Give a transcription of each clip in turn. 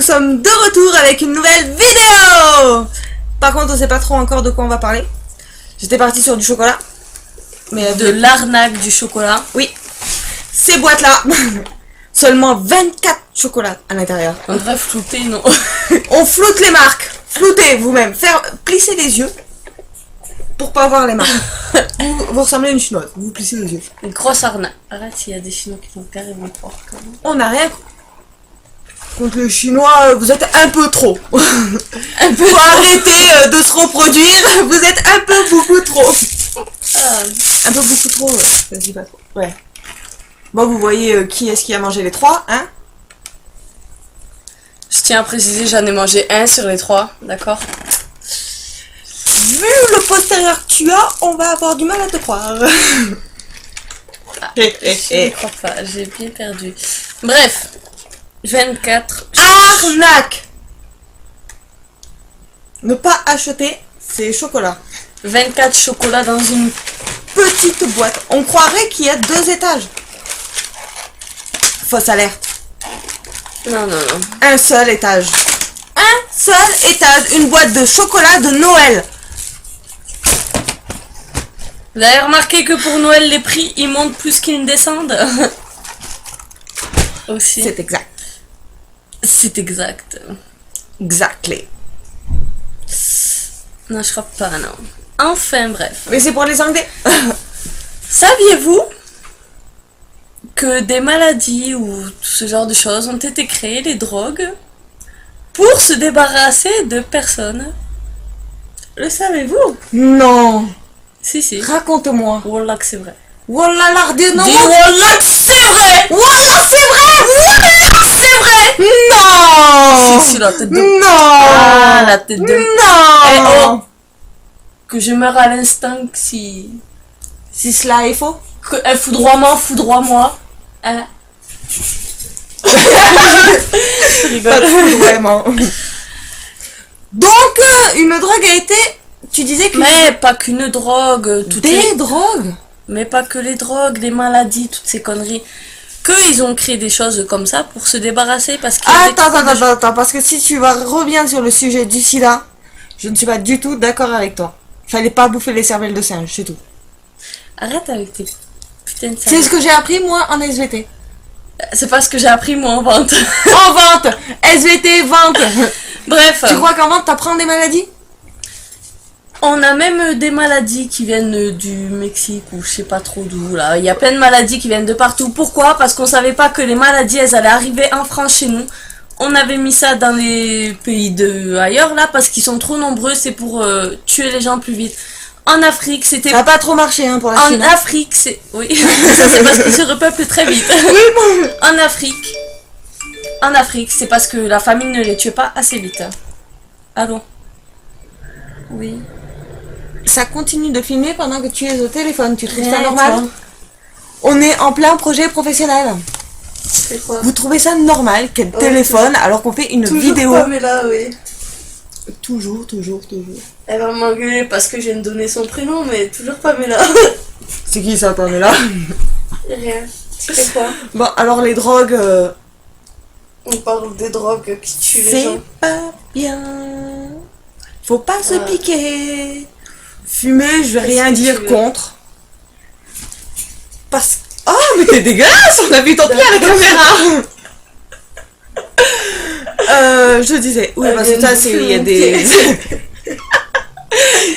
sommes de retour avec une nouvelle vidéo. Par contre, on sait pas trop encore de quoi on va parler. J'étais partie sur du chocolat. Mais de l'arnaque du chocolat. Oui. Ces boîtes-là, seulement 24 chocolats à l'intérieur. On devrait flouter, non? On floute les marques. Floutez vous-même. Plissez les yeux. Pour pas voir les marques. vous ressemblez à une chinoise. Vous plissez les yeux. Une grosse arnaque. Arrête, il y a des Chinois qui vont carrément croire quand même. On n'a rien contre les Chinois. Vous êtes un peu trop. Un peu Faut arrêter de se reproduire. Vous êtes un peu beaucoup trop. Un peu beaucoup trop. Vas-y, pas trop. Ouais. Bon, vous voyez qui est-ce qui a mangé les trois, hein? Je tiens à préciser, j'en ai mangé un sur les trois, d'accord? Vu le postérieur que tu as, on va avoir du mal à te croire. Je ne crois pas, j'ai bien perdu. Bref, 24. Arnaque! Ne pas acheter ces chocolats. 24 chocolats dans une Petite boîte. On croirait qu'il y a 2 étages. Fausse alerte. Non, non, non. Un seul étage. Un seul étage. Une boîte de chocolat de Noël. Vous avez remarqué que pour Noël, les prix, ils montent plus qu'ils ne descendent? Aussi. C'est exact. C'est exact. Exactly. Non, je crois pas, non. Enfin, bref. Mais c'est pour les Anglais. Saviez-vous que des maladies ou tout ce genre de choses ont été créées, les drogues, pour se débarrasser de personnes? Le savez-vous? Non. Si, si. Raconte-moi. Wallah que c'est vrai. Wallah l'ardé, non. Dis Wallah que c'est vrai! Wallah, c'est vrai. Wallah, c'est vrai. Non. Si, si, la tête de... Non. Ah, la tête de... Eh, Non. oh. Que je meurs à l'instant si... Si cela est faux. Que, foudroie-moi. Hein? Je rigole. Vraiment. Donc, une drogue a été... Tu disais que... Mais pas qu'une drogue, toutes Des les... drogues. Mais pas que les drogues, les maladies, toutes ces conneries. Ils ont créé des choses comme ça pour se débarrasser parce qu'il y a des trucs de- Attends, parce que si tu vas revenir sur le sujet du sida, je ne suis pas du tout d'accord avec toi. Fallait pas bouffer les cervelles de singe, c'est tout. Arrête avec tes putains de C'est salades. ce que j'ai appris, moi, en SVT. C'est pas ce que j'ai appris moi en vente. En vente. SVT, vente. Bref, Tu crois qu'en vente, t'apprends des maladies? on a même des maladies qui viennent du Mexique ou je sais pas trop d'où là. Il y a plein de maladies qui viennent de partout. Pourquoi? Parce qu'on savait pas que les maladies elles allaient arriver en France chez nous. On avait mis ça dans les pays de ailleurs là parce qu'ils sont trop nombreux. C'est pour tuer les gens plus vite. En Afrique c'était... Ça a pas trop marché, hein, pour la En Chine. Afrique c'est... Oui, ça c'est parce qu'ils se repeuplent très vite. En Afrique c'est parce que la famine ne les tuait pas assez vite. Allô? Oui. Ça continue de filmer pendant que tu es au téléphone. Tu trouves ça Rien, normal? toi. On est en plein projet professionnel. C'est quoi? Vous trouvez ça normal qu'elle téléphone alors qu'on fait une vidéo? Pamela, oui. Toujours. Elle va m'engueuler parce que je viens de donner son prénom, mais toujours Pamela. C'est qui ça, Pamela? Rien. Tu fais quoi? Bon, alors les drogues, On parle des drogues qui tuent les c'est gens. pas bien. Faut pas se Ouais. piquer. Fumer, je vais Qu'est-ce rien que dire tu veux? contre. Parce... Oh, mais t'es dégueulasse! On a vu ton pied à la caméra! Je disais, oui, parce que ça, c'est... Il y a des...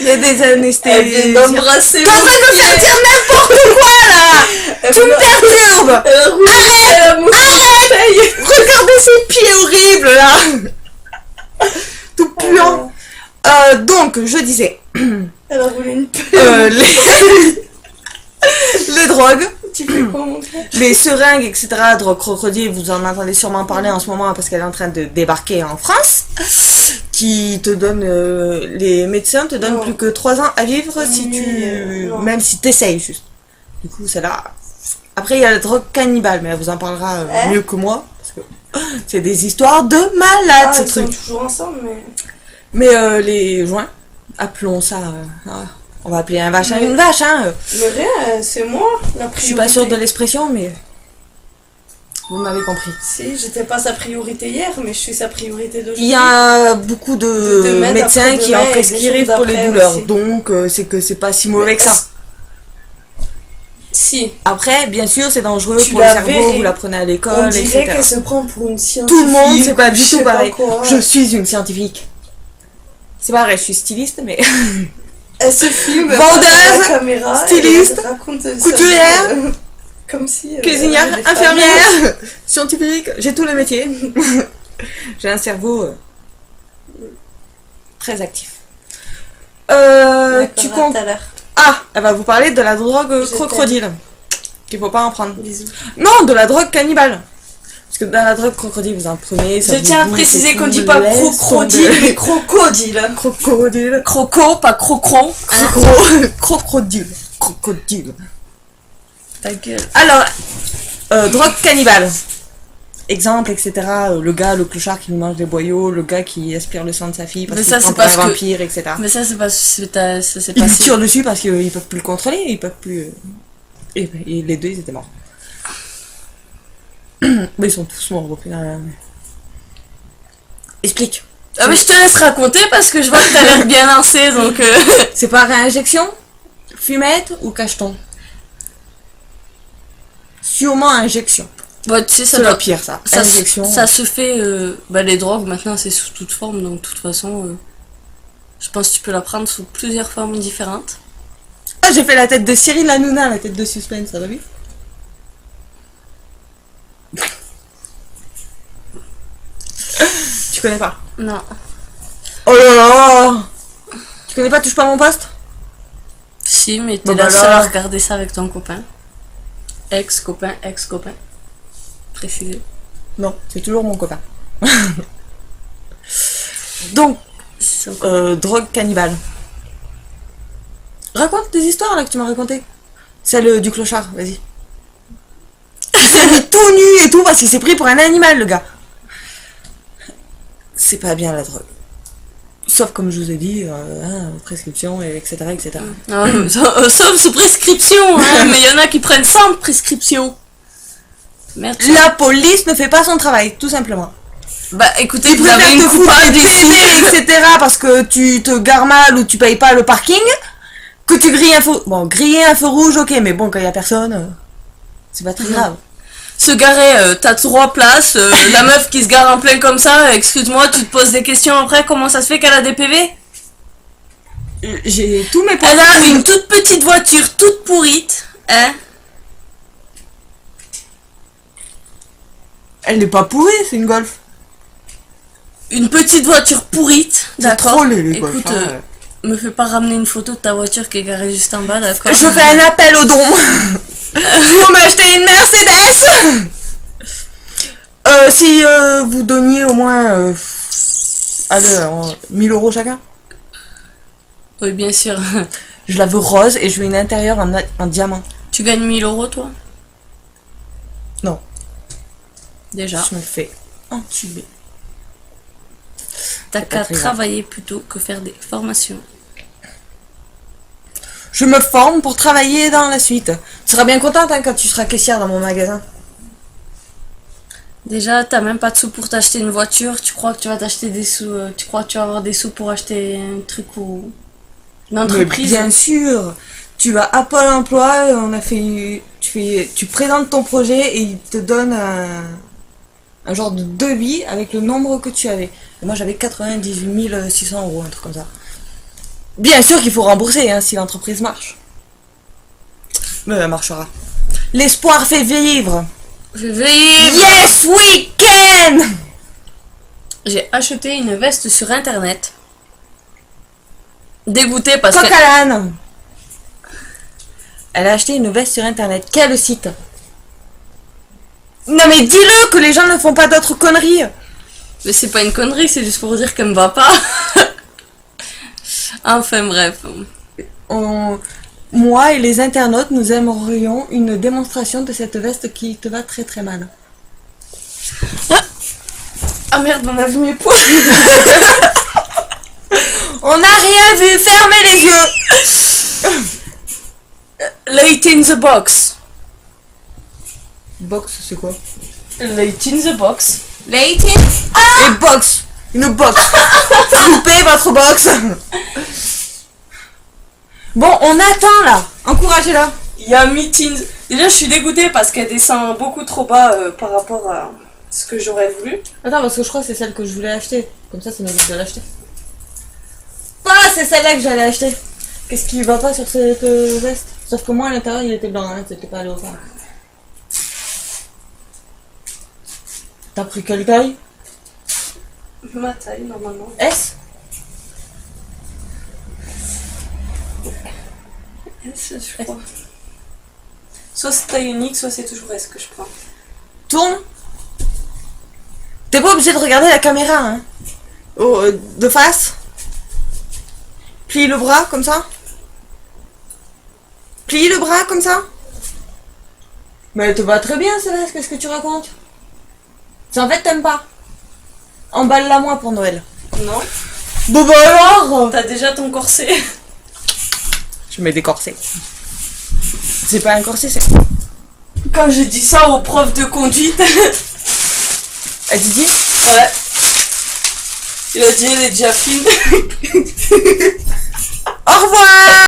Il y a des Elle vient anesthésies. d'embrasser T'es en train de me faire dire n'importe quoi, là! Tu me perturbes! Elle a roulé, elle a moussé Arrête! Regardez ces pieds horribles, là! Tout puant. Donc, je disais... Elle a roulé une pelle. Les drogues, Tu fais quoi, mon frère? les seringues, etc. Drogue crocodile, vous en entendez sûrement parler en ce moment parce qu'elle est en train de débarquer en France. Qui te donne... les médecins te donnent Non. plus que 3 ans à vivre si tu... non. Même si t'essayes, juste. Du coup, c'est là... Après, il y a la drogue cannibale, mais elle vous en parlera mieux que moi. Parce que c'est des histoires de malades, ce Ils sont truc. toujours ensemble, mais... Mais les joints, appelons ça... on va appeler un vache Mais- une vache, hein. Mais rien, c'est moi, la priorité. Je suis pas sûre de l'expression, mais... Vous m'avez compris. Si, j'étais pas sa priorité hier, mais je suis sa priorité d'aujourd'hui. Il y a beaucoup de demain, médecins qui d'après-demain en et prescrivent des jours pour les d'après douleurs. aussi. Donc, c'est que c'est pas si mauvais que ça. Si, Après, bien sûr, c'est dangereux Tu pour le la cerveau, verrais. vous l'apprenez à on l'école, dirait etc. qu'elle se prend pour une scientifique. Tout le monde, c'est pas du je tout sais pareil. quoi. Je suis une scientifique. C'est pas vrai, je suis styliste, mais... Elle se filme Vendeuse, devant la caméra, styliste, et elle raconte sa couturière, vie, comme si cuisinière, elle avait des femmes. infirmière, scientifique, j'ai tous les métiers. J'ai un cerveau très actif. D'accord, Tu à comptes... tout à l'heure. Ah, elle va vous parler de la drogue Je crocodile. Qu'il faut pas en prendre. Bisous. Non, de la drogue cannibale. Parce que dans la drogue crocodile, vous en prenez. Ça Je vous tiens à bouffe préciser et qu'on tout, dit pas laisse crocodile, tomber. mais crocodile. Crocodile. Croco, pas crocron. Crocodile. Crocodile. Ta gueule. Alors, drogue cannibale. Exemple, etc. Le gars, le clochard qui nous mange des boyaux, le gars qui aspire le sang de sa fille parce Mais qu'il ça, prend c'est pour un parce que- vampire, etc. Mais ça, c'est pas. C'est ça, c'est Ils lui passé. tirent dessus parce qu'ils peuvent plus le contrôler, ils peuvent plus... Et les deux, ils étaient morts. Mais ils sont tous morts au final. Explique. Ah, mais je te laisse raconter parce que je vois que t'as l'air bien lancé donc. C'est par réinjection, fumette ou cacheton? Sûrement injection. Bon, tu sais, ça C'est doit. le pire, ça. Ça, Injection. ça se fait. Les drogues maintenant c'est sous toute forme donc de toute façon. Je pense que tu peux la prendre sous plusieurs formes différentes. Ah, j'ai fait la tête de Cyril Hanouna, la tête de suspense, ça va vu? Tu connais pas? Non. Oh là là! Tu connais pas Touche pas mon poste? Si, mais t'es Bon, la bah seule là. à regarder ça avec ton copain. Ex-copain, ex-copain. Précisé. Non, c'est toujours mon copain. Donc, drogue cannibale. Raconte des histoires là que tu m'as racontées. Celle du clochard, vas-y. Il s'est mis tout nu et tout parce qu'il s'est pris pour un animal, le gars. C'est pas bien la drogue. Sauf comme je vous ai dit, prescription, et etc. etc. Non, sauf sous prescription, hein, mais il y en a qui prennent sans prescription. Merde. La police ne fait pas son travail, tout simplement. Bah écoutez, Ils vous avez préfèrent une te foutre coupable des d'ici. PV, etc. parce que tu te gares mal ou tu payes pas le parking, que tu grilles un feu... Bon, griller un feu rouge, ok, mais bon, quand il y a personne, c'est pas très grave. Se garer, t'as 3 places, la meuf qui se gare en plein comme ça, excuse-moi, tu te poses des questions après, comment ça se fait qu'elle a des PV? J'ai tous mes Elle a une toute petite voiture, toute pourrite, hein? Elle n'est pas pourrie, c'est une Golf. Une petite voiture pourrite, C'est d'accord? trop les Golf. Écoute, me fais pas ramener une photo de ta voiture qui est garée juste en bas, d'accord? Je fais un appel au don. Pour m'acheter une Mercedes. Si vous donniez au moins 1000 euros chacun. Oui, bien sûr. Je la veux rose et je veux une intérieure en diamant. Tu gagnes 1000 euros, toi? Non. Déjà. Je me fais entuber. T'as c'est pas qu'à très grave. travailler plutôt que faire des formations. Je me forme pour travailler dans la suite. Tu seras bien contente quand tu seras caissière dans mon magasin. Déjà, t'as même pas de sous pour t'acheter une voiture. Tu crois que tu vas t'acheter des sous. Tu crois que tu vas avoir des sous pour acheter un truc ou une Mais entreprise? bien sûr, tu vas à Pôle emploi, tu présentes ton projet et ils te donnent un genre de devis avec le nombre que tu avais. Et moi j'avais 98 600 euros, un truc comme ça. Bien sûr qu'il faut rembourser hein, si l'entreprise marche. Mais elle marchera. L'espoir fait vivre. Je vais. Yes, we can! J'ai acheté une veste sur internet. Dégoûtée parce Coq que. à l'âne. Elle a acheté une veste sur internet. Quel site? Non mais dis-le que les gens ne font pas d'autres conneries. Mais c'est pas une connerie, c'est juste pour dire qu'elle me va pas. Enfin bref. Moi et les internautes, nous aimerions une démonstration de cette veste qui te va très très mal. Ah merde, on a vu mes poils. On n'a rien vu, fermez les yeux. Late in the box. Box, c'est quoi? Late in the box. Late et box. Une box. Loupez votre box. Bon, on attend là. Encouragez-la. Il y a meetings. Déjà, je suis dégoûtée parce qu'elle descend beaucoup trop bas par rapport à ce que j'aurais voulu. Attends, parce que je crois que c'est celle que je voulais acheter. Comme ça m'évite de l'acheter. Ah, c'est celle-là que j'allais acheter. Qu'est-ce qui va pas sur cette veste? Sauf que moi, à l'intérieur, il était blanc, hein, c'était pas léopard. T'as pris quelle taille? Ma taille, normalement. S? S, je crois. Soit c'est taille unique, soit c'est toujours S que je prends. Tourne. T'es pas obligé de regarder la caméra, hein. Oh, de face. Plie le bras, comme ça. Plie le bras, comme ça. Mais elle te va très bien, Céleste, qu'est-ce que tu racontes? C'est en fait, t'aimes pas. Emballe-la moi pour Noël. Non. Bon bah alors. T'as déjà ton corset. Je mets des corsets. C'est pas un corset, c'est... Quand j'ai dit ça au prof de conduite. À Didier? Ouais. Il a dit, elle est déjà fine. Au revoir.